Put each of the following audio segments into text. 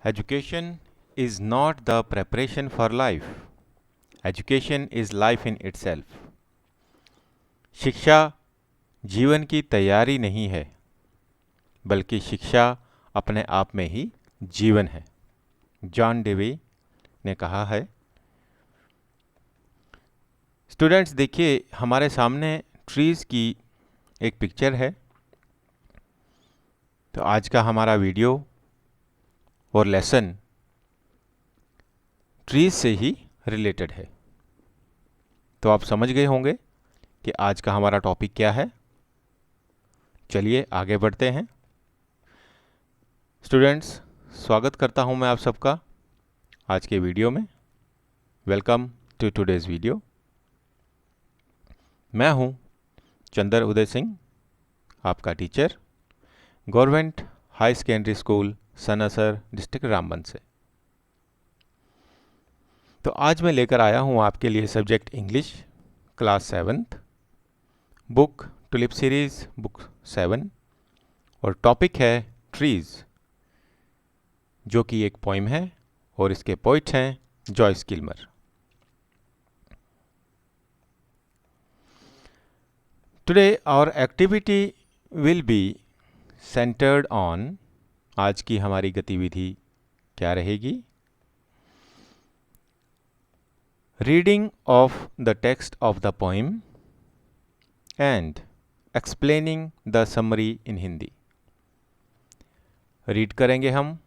Education is not the preparation for life. Education is life in itself. शिक्षा जीवन की तैयारी नहीं है, बल्कि शिक्षा अपने आप में ही जीवन है। जॉन डेवी ने कहा है। स्टूडेंट्स, देखिए हमारे सामने ट्रीज़ की एक पिक्चर है। तो आज का हमारा वीडियो और लेसन ट्रीज़ से ही रिलेटेड है। तो आप समझ गए होंगे कि आज का हमारा टॉपिक क्या है। चलिए आगे बढ़ते हैं। स्टूडेंट्स, स्वागत करता हूं मैं आप सबका आज के वीडियो में। Welcome to today's video. मैं हूं चंदर उदय सिंह, आपका teacher, government high secondary school Sanasar, district Ramban से। तो आज मैं लेकर आया हूं आपके लिए subject English, class 7th, book tulip series book 7, और टॉपिक है ट्रीज़, जो कि एक पोइम है और इसके पोइट हैं Joyce Kilmer. Today our activity will be centred on, आज की हमारी गतिविधि क्या रहेगी? Reading of the text of the poem and explaining the summary in Hindi. Read करेंगे हम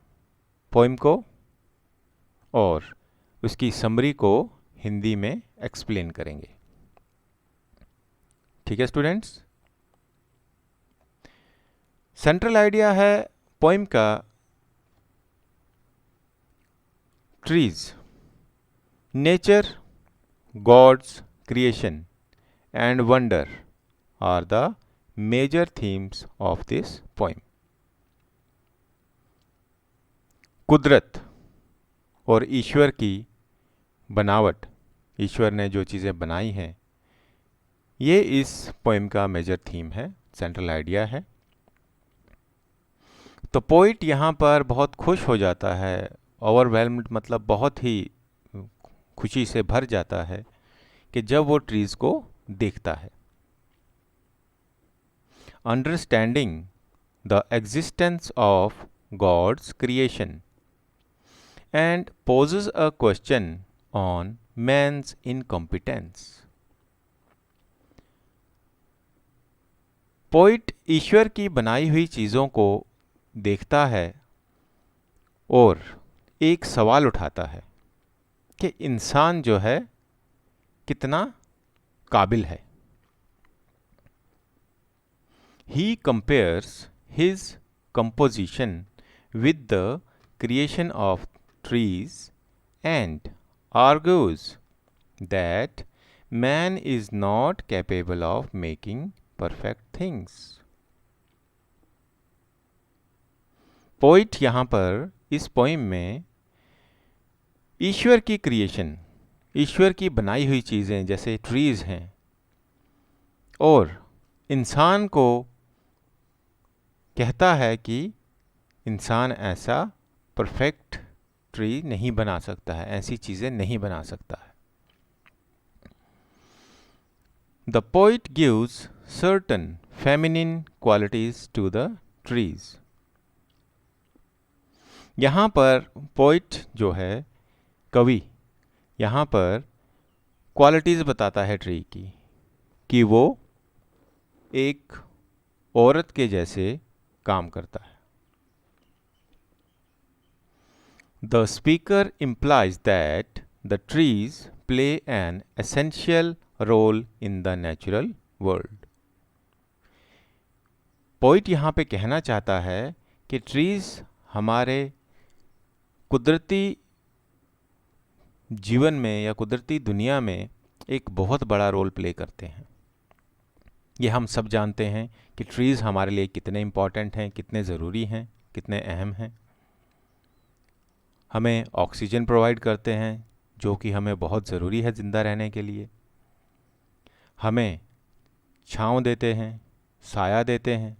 पोइम को और उसकी समरी को हिंदी में एक्सप्लेन करेंगे। ठीक है स्टूडेंट्स? सेंट्रल आइडिया है पोइम का trees, nature, God's creation and wonder are the major themes of this poem. कुदरत और ईश्वर की बनावट, ईश्वर ने जो चीज़ें बनाई हैं, ये इस पोइम का मेजर थीम है, सेंट्रल आइडिया है। तो पोइट यहाँ पर बहुत खुश हो जाता है, ओवरवेल्म्ड मतलब बहुत ही खुशी से भर जाता है कि जब वो ट्रीज़ को देखता है। Understanding the existence of God's creation and poses a question on man's incompetence. Poet ईश्वर की बनाई हुई चीज़ों को देखता है और एक सवाल उठाता है कि इंसान जो है कितना काबिल है। He compares his composition with the creation of trees and argues that man is not capable of making perfect things. Poet यहाँ पर इस पोइम में ईश्वर की क्रिएशन, ईश्वर की बनाई हुई चीज़ें जैसे ट्रीज़ हैं, और इंसान को कहता है कि इंसान ऐसा परफेक्ट ट्री नहीं बना सकता है, ऐसी चीज़ें नहीं बना सकता है। The poet gives certain feminine qualities to the trees. यहाँ पर पोइट जो है, कवि, यहाँ पर क्वालिटीज बताता है ट्री की, कि वो एक औरत के जैसे काम करता है। The speaker implies that the trees play an essential role in the natural world. Poet यहाँ पे कहना चाहता है कि ट्रीज हमारे कुदरती जीवन में या कुदरती दुनिया में एक बहुत बड़ा रोल प्ले करते हैं। ये हम सब जानते हैं कि ट्रीज हमारे लिए कितने इम्पॉर्टेंट हैं, कितने ज़रूरी हैं, कितने अहम हैं। हमें ऑक्सीजन प्रोवाइड करते हैं, जो कि हमें बहुत ज़रूरी है ज़िंदा रहने के लिए। हमें छांव देते हैं, साया देते हैं,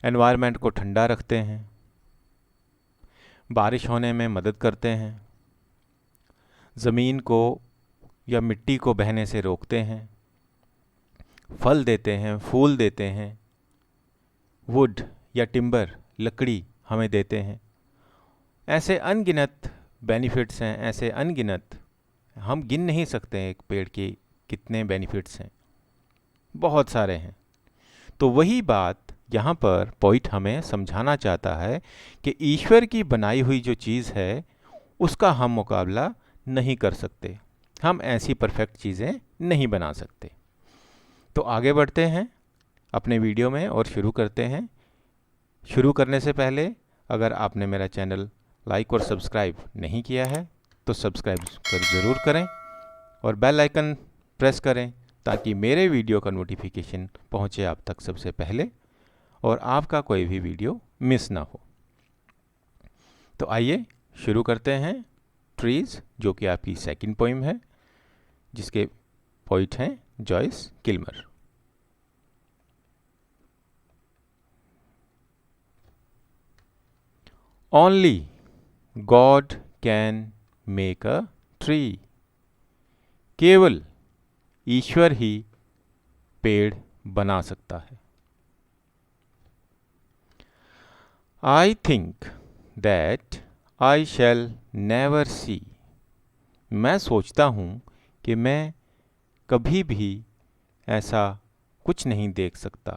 एनवायरनमेंट को ठंडा रखते हैं। बारिश होने में मदद करते हैं, ज़मीन को या मिट्टी को बहने से रोकते हैं, फल देते हैं, फूल देते हैं, वुड या टिम्बर लकड़ी हमें देते हैं। ऐसे अनगिनत बेनिफिट्स हैं, ऐसे अनगिनत, हम गिन नहीं सकते एक पेड़ की कितने बेनिफिट्स हैं, बहुत सारे हैं। तो वही बात यहाँ पर पोइट हमें समझाना चाहता है कि ईश्वर की बनाई हुई जो चीज़ है उसका हम मुकाबला नहीं कर सकते, हम ऐसी परफेक्ट चीज़ें नहीं बना सकते। तो आगे बढ़ते हैं अपने वीडियो में और शुरू करते हैं। शुरू करने से पहले अगर आपने मेरा चैनल लाइक और सब्सक्राइब नहीं किया है तो सब्सक्राइब ज़रूर करें और बेल आइकन प्रेस करें ताकि मेरे वीडियो का नोटिफिकेशन पहुंचे आप तक सबसे पहले और आपका कोई भी वीडियो मिस ना हो। तो आइए शुरू करते हैं ट्रीज़, जो कि आपकी सेकंड पोइम है, जिसके पोइट हैं Joyce Kilmer. Only God can make a tree. केवल ईश्वर ही पेड़ बना सकता है। I think that I shall never see. मैं सोचता हूँ कि मैं कभी भी ऐसा कुछ नहीं देख सकता।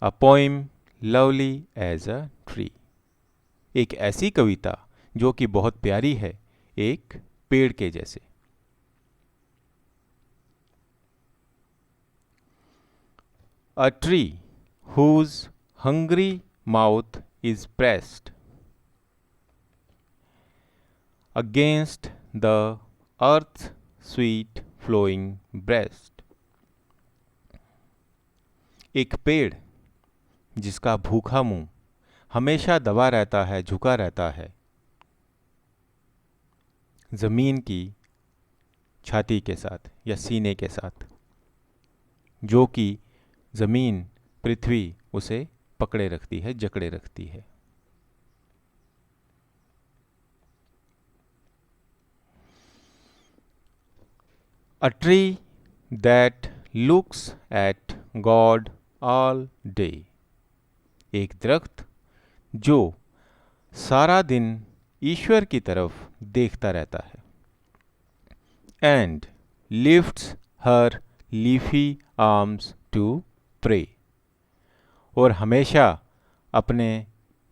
A poem lovely as a tree. एक ऐसी कविता जो कि बहुत प्यारी है, एक पेड़ के जैसे। A tree whose hungry mouth is pressed against the earth's sweet flowing breast। एक पेड़ जिसका भूखा मुंह हमेशा दबा रहता है, झुका रहता है ज़मीन की छाती के साथ या सीने के साथ, जो कि ज़मीन, पृथ्वी उसे पकड़े रखती है, जकड़े रखती है। A tree that looks at God all day। एक दरख्त जो सारा दिन ईश्वर की तरफ देखता रहता है। And lifts her leafy arms to pray। और हमेशा अपने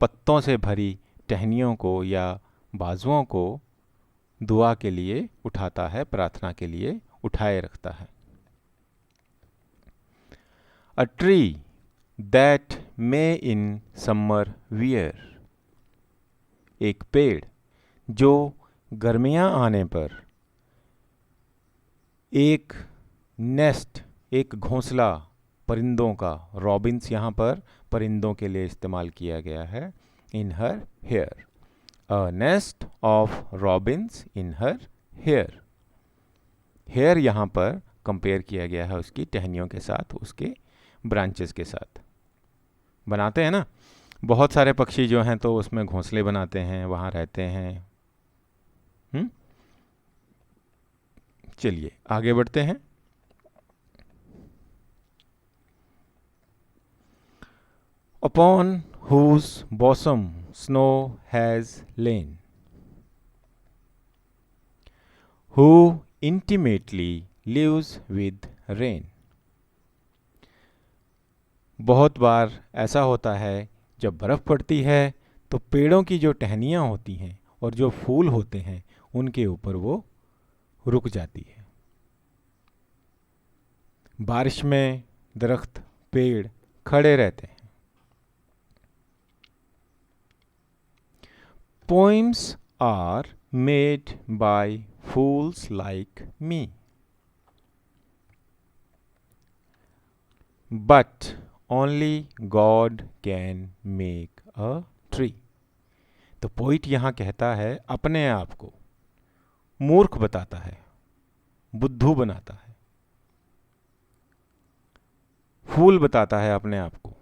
पत्तों से भरी टहनियों को या बाजुओं को दुआ के लिए उठाता है, प्रार्थना के लिए उठाए रखता है। A tree that may in summer wear. एक पेड़ जो गर्मियां आने पर एक नेस्ट, एक घोंसला परिंदों का, रॉबिन्स यहाँ पर परिंदों के लिए इस्तेमाल किया गया है, in her hair. A nest of robins in her hair. Hair यहाँ पर कंपेयर किया गया है उसकी टहनियों के साथ, उसके ब्रांचेस के साथ। बनाते हैं ना, बहुत सारे पक्षी जो हैं तो उसमें घोंसले बनाते हैं, वहाँ रहते हैं। चलिए आगे बढ़ते हैं। Upon whose bosom snow has lain, who intimately lives with rain। बहुत बार ऐसा होता है जब बर्फ़ पड़ती है तो पेड़ों की जो टहनियाँ होती हैं और जो फूल होते हैं उनके ऊपर वो रुक जाती है। बारिश में दरख्त, पेड़ खड़े रहते हैं। Poems are made by fools like me, but only God can make a tree। तो पोइट यहाँ कहता है, अपने आप को मूर्ख बताता है, बुद्धू बनाता है, फूल बताता है अपने आप को,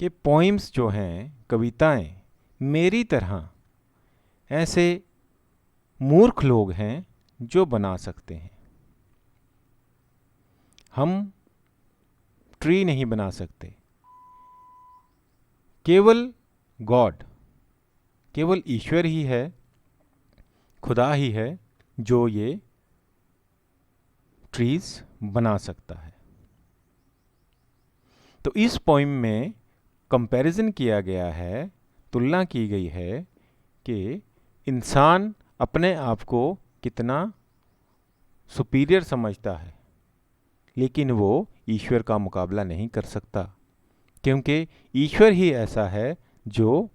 कि पोइम्स जो हैं, कविताएं, मेरी तरह ऐसे मूर्ख लोग हैं जो बना सकते हैं। हम ट्री नहीं बना सकते। केवल गॉड, केवल ईश्वर ही है, खुदा ही है जो ये ट्रीज बना सकता है। तो इस पोइम में कंपैरिजन किया गया है, तुलना की गई है कि इंसान अपने आप को कितना सुपीरियर समझता है, लेकिन वो ईश्वर का मुकाबला नहीं कर सकता, क्योंकि ईश्वर ही ऐसा है जो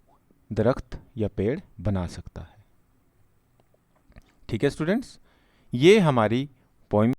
दरख्त या पेड़ बना सकता है। ठीक है स्टूडेंट्स, ये हमारी पोइम